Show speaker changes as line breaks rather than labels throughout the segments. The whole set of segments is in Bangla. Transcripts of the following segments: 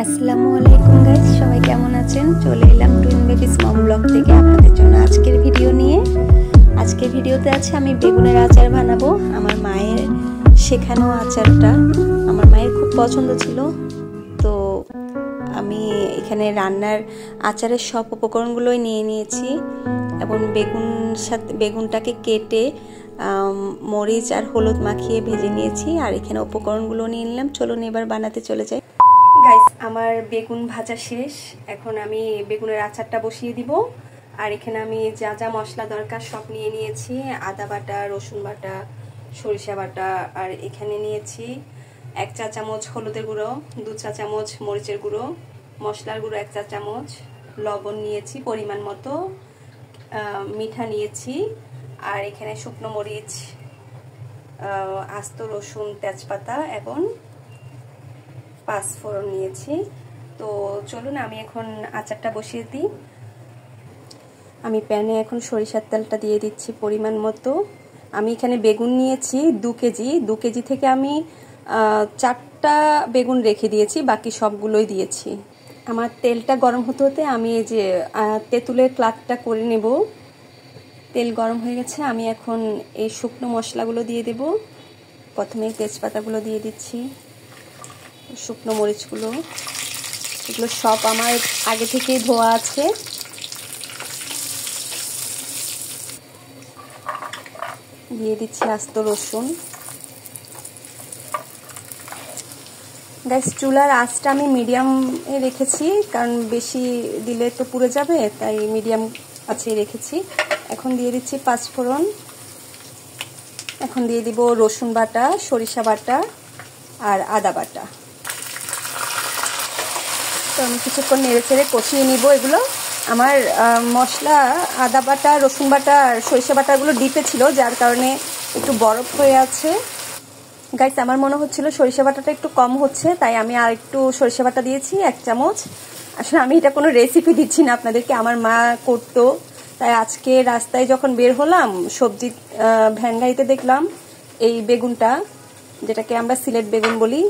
আসসালামু আলাইকুম গাইস, সবাই কেমন আছেন? চলে এলাম টুইন বেবিস মম ব্লগ থেকে আপনাদের জন্য আজকের ভিডিও নিয়ে। আজকের ভিডিওতে আছে আমি বেগুনের আচার বানাবো। আমার মায়ের শেখানো আচারটা আমার মায়ের খুব পছন্দ ছিল, তো আমি এখানে রান্নার আচারের সব উপকরণগুলোই নিয়ে নিয়েছি এবং বেগুনটাকে কেটে মরিচ আর হলুদ মাখিয়ে ভেজে নিয়েছি। আর এখানে উপকরণগুলো নিয়ে নিলাম। চলুন এবার বানাতে চলে যাই। গাইস, আমার বেগুন ভাজা শেষ। এখন আমি বেগুনের আচারটা বসিয়ে দিব। আর এখানে আমি যা যা মশলা দরকার সব নিয়ে নিয়েছি। আদা বাটা, রসুন বাটা, সরিষা বাটা, আর এখানে নিয়েছি 1 চা চামচ হলুদের গুঁড়ো, 2 চা চামচ মরিচের গুঁড়ো, মশলার গুঁড়ো 1 চা চামচ, লবণ নিয়েছি পরিমাণ মতো, মিঠা নিয়েছি, আর এখানে শুকনো মরিচ, আস্ত রসুন, তেজপাতা এবং 5 ফোড়ন নিয়েছি। তো চলুন আমি এখন আচারটা বসিয়ে দিই। আমি প্যানে এখন সরিষার তেলটা দিয়ে দিচ্ছি পরিমাণ মতো। আমি এখানে বেগুন নিয়েছি 2 কেজি। 2 কেজি থেকে আমি 4টা বেগুন রেখে দিয়েছি, বাকি সবগুলোই দিয়েছি। আমার তেলটা গরম হতে হতে আমি এই যে তেঁতুলের ক্লাথটা করে নেব। তেল গরম হয়ে গেছে, আমি এখন এই শুকনো মশলাগুলো দিয়ে দেব। প্রথমে তেজপাতাগুলো দিয়ে দিচ্ছি, শুকনো মরিচগুলো, এগুলো সব আমার আগে থেকেই ধোয়া আছে। দিয়ে দিচ্ছি আস্ত রসুন। গ্যাস চুলার আঁচটা আমি মিডিয়ামে রেখেছি, কারণ বেশি দিলে তো পুড়ে যাবে, তাই মিডিয়াম আঁচে রেখেছি। এখন দিয়ে দিচ্ছি 5 ফোড়ন। এখন দিয়ে দিব রসুন বাটা, সরিষা বাটা আর আদা বাটা। তো আমি কিছুক্ষণ নেড়ে চেড়ে কষিয়ে নিব এগুলো। আমার মশলা আদা বাটা, রসুন বাটা আর সরিষা বাটাগুলো ডিপে ছিল, যার কারণে একটু বরফ হয়ে আছে। গাইস, আমার মনে হচ্ছিল সরিষা বাটাটা একটু কম হচ্ছে, তাই আমি আর একটু সরিষা বাটা দিয়েছি 1 চামচ। আসলে আমি এটা কোনো রেসিপি দিচ্ছি না আপনাদেরকে, আমার মা করতো। তাই আজকে রাস্তায় যখন বের হলাম, সবজি ভ্যান গাড়িতে দেখলাম এই বেগুনটা, যেটাকে আমরা সিলেট বেগুন বলি।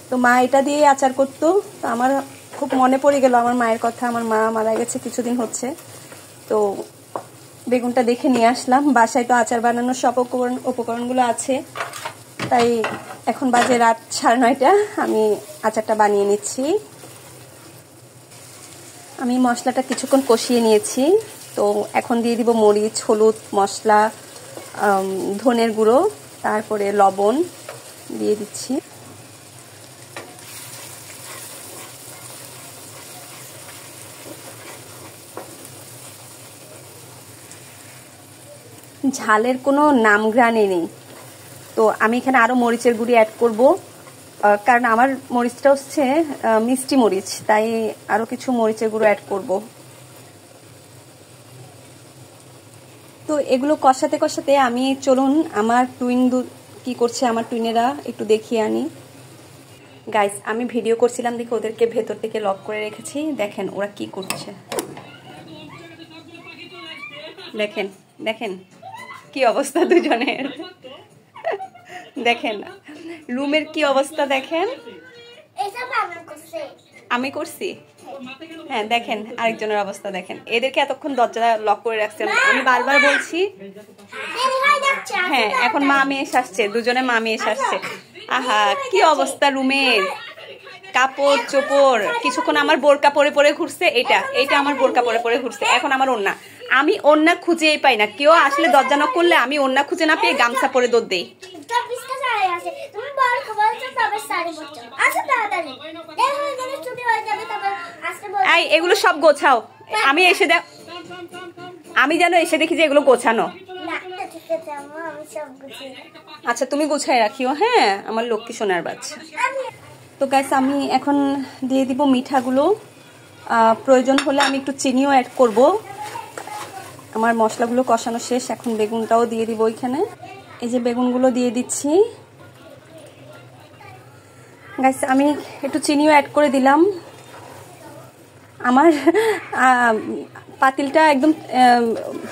তো মা এটা দিয়ে আচার করতো। তো আমার খুব মনে পড়ে গেল আমার মায়ের কথা। আমার মা মারা গেছে কিছুদিন হচ্ছে, তো বেগুনটা দেখে নিয়ে আসলাম। বাসায় তো আচার বানানোর সব উপকরণগুলো আছে, তাই এখন বাজে রাত 9:30, আমি আচারটা বানিয়ে নিচ্ছি। আমি মশলাটা কিছুক্ষণ কষিয়ে নিয়েছি। তো এখন দিয়ে দিব মরিচ, হলুদ, মশলা, ধনের গুঁড়ো, তারপরে লবণ দিয়ে দিচ্ছি। ঝালের কোনো নামগ্রাণে নেই, তো আমি এখানে আরো মরিচের গুঁড়ি অ্যাড করব, কারণ আমার মরিচটা হচ্ছে মিষ্টি মরিচ, তাই আরো কিছু মরিচের গুঁড়ো অ্যাড করব। তো এগুলো কষাতে কষাতে আমি চলুন আমার কি করছে আমার টুইনেরা একটু দেখিয়ে আনি। গাইস, আমি ভিডিও করছিলাম দেখে ওদেরকে ভেতর থেকে লক করে রেখেছি। দেখেন ওরা কি করছে, দেখেন দেখেন কি অবস্থা দুজনের। দেখেন রুমের কি অবস্থা, দেখেন। আমি করছি, হ্যাঁ। দেখেন আরেকজনের অবস্থা দেখেন। এদেরকে এতক্ষণ দরজা লক করে রাখছে, আমি বারবার বলছি। হ্যাঁ, এখন মা মেয়ে এসে আসছে, দুজনে মা মেয়ে এসে আসছে। আহা, কি অবস্থা রুমের। কাপড় চোপড়, কিছুক্ষণ আমার বোরকা পরে পরে ঘুরছে। এইটা আমার বোরকা পরে পরে ঘুরছে। এখন আমার ওড়না, আমি ওড়না খুঁজেই পাই না। কেউ আসলে দরজা নক করলে আমি ওড়না খুঁজে না পেয়ে গামছা পরে দৌড় দেই। এগুলো সব গোছাও। আমি যেন এসে দেখি যে এগুলো গোছানো। আচ্ছা, তুমি গুছাই রাখিও, হ্যাঁ, আমার লক্ষ্মী সোনার বাচ্চা। তো গাইস, আমি এখন দিয়ে দিব মিঠাগুলো। প্রয়োজন হলে আমি একটু চিনিও অ্যাড করব। আমার মশলাগুলো কষানো শেষ, এখন বেগুনটাও দিয়ে দিব ওইখানে। এই যে বেগুনগুলো দিয়ে দিচ্ছি। গাইস, আমি একটু চিনিও অ্যাড করে দিলাম। আমার পাতিলটা একদম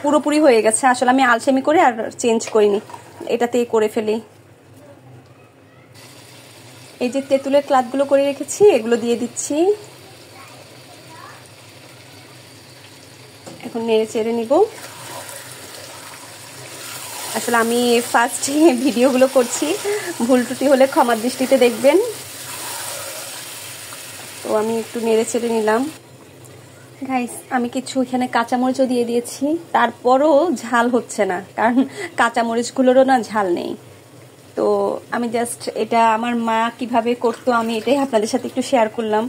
পুরোপুরি হয়ে গেছে। আসলে আমি আলসেমি করে আর চেঞ্জ করিনি, এটাতেই করে ফেলি। এই যে তেঁতুলের ক্লাতগুলো করে রেখেছি এগুলো দিয়ে দিচ্ছি। এখন নেড়ে চেড়ে নিব। আসলে আমি ফার্স্ট ভিডিওগুলো করছি, ভুল ত্রুটি হলে ক্ষমার দৃষ্টিতে দেখবেন। তো আমি একটু নেড়ে চেড়ে নিলাম। গাইস, আমি কিছু এখানে কাঁচামরিচও দিয়ে দিয়েছি, তারপরও ঝাল হচ্ছে না, কারণ কাঁচামরিচগুলোরও না ঝাল নেই। তো আমি জাস্ট এটা আমার মা কিভাবে করতো আমি এটাই আপনাদের সাথে একটু শেয়ার করলাম।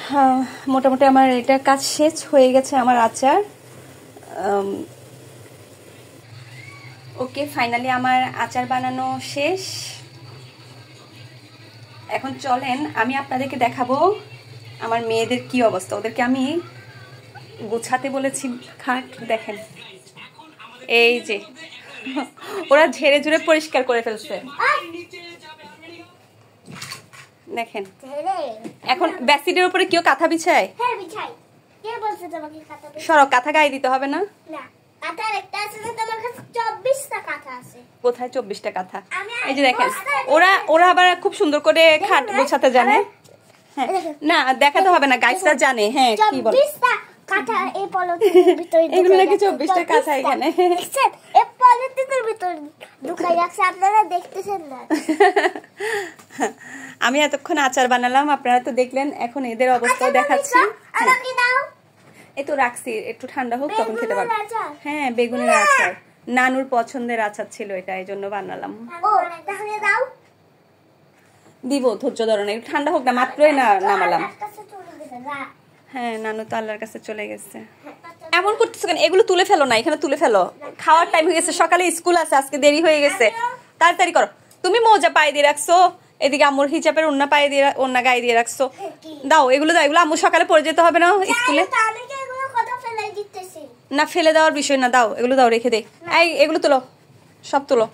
হ্যাঁ, মোটামুটি আমার এটা কাজ শেষ হয়ে গেছে আমার আচার। ওকে, ফাইনালি আমার আচার বানানো শেষ। এখন চলেন আমি আপনাদেরকে দেখাবো আমার মেয়েদের কি অবস্থা। ওদেরকে আমি গুছাতে বলেছি খাট, দেখেন এই যে ওরা ঝেড়ে ঝুড়ে পরিষ্কার করে ফেলছে। দেখেন এখন ব্যাসিডের উপরে কেউ কাঁথা বিছায়? সরো, কাঁথা গায়ে দিতে হবে না। কোথায় 24টা কাঁথা? এই যে দেখেন, ওরা আবার খুব সুন্দর করে খাট গোছাতে জানে। হ্যাঁ, না দেখাতে হবে না, গাইসরা জানে। হ্যাঁ, কি বল এগুলো নাকি 24টা কাঁথা এখানে আমি এতক্ষণ আচার বানালাম, আপনারা তো দেখলেন। এখন এদের অবস্থাও দেখাচ্ছি। এই তো রাখছি, একটু ঠান্ডা হোক তখন খেতে পারবো। হ্যাঁ, বেগুনের আচার নানুর পছন্দের আচার ছিল এটা, এই জন্য বানালাম। দিব, ধৈর্য ধরো না, একটু ঠান্ডা হোক না, মাত্রই না নামালাম। হ্যাঁ, নানু তো আল্লাহর কাছে চলে গেছে। এমন করতেছো কেন? এগুলো তুলে ফেলো না, এখানে তুলে ফেলো। খাওয়ার টাইম হয়ে গেছে, সকালে স্কুল আছে, আজকে দেরি হয়ে গেছে। তাড়াতাড়ি করো। তুমি মোজা পায়ে দিয়ে রাখছো, এদিকে আম্মুর হিজাবের ওন্না পায়ে দিয়ে ওন্না গায়ে দিয়ে রাখছো। দাও এগুলো, দাও এগুলো, আম্মু সকালে পড়ে যেতে হবে না স্কুলে। না, ফেলে দেওয়ার বিষয় না, দাও এগুলো, দাও রেখে দে। এই এগুলো তুলো, সব তুলো।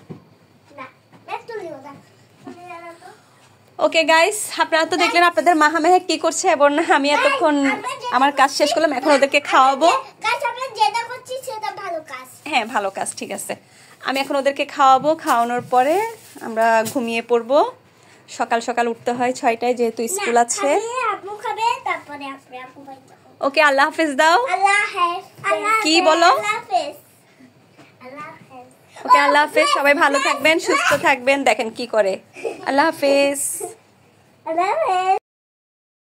ওকে গাইস, আপনারা তো দেখলেন আপনাদের মাহামেহে কি করছে, এবং আমি এতক্ষণ আমার কাজ শেষ করলাম। এখন ওদেরকে খাওয়াবো। হ্যাঁ, ভালো কাজ, ঠিক আছে। আমি এখন ওদেরকে খাওয়াবো, খাওয়ানোর পরে আমরা ঘুমিয়ে পড়বো। সকাল সকাল উঠতে হয় 6টায়, যেহেতু স্কুল আছে। ওকে, আল্লাহ হাফেজ দাও। কি বলো? ওকে, আল্লাহ হাফেজ। সবাই ভালো থাকবেন, সুস্থ থাকবেন। দেখেন কি করে। আল্লাহ হাফেজ।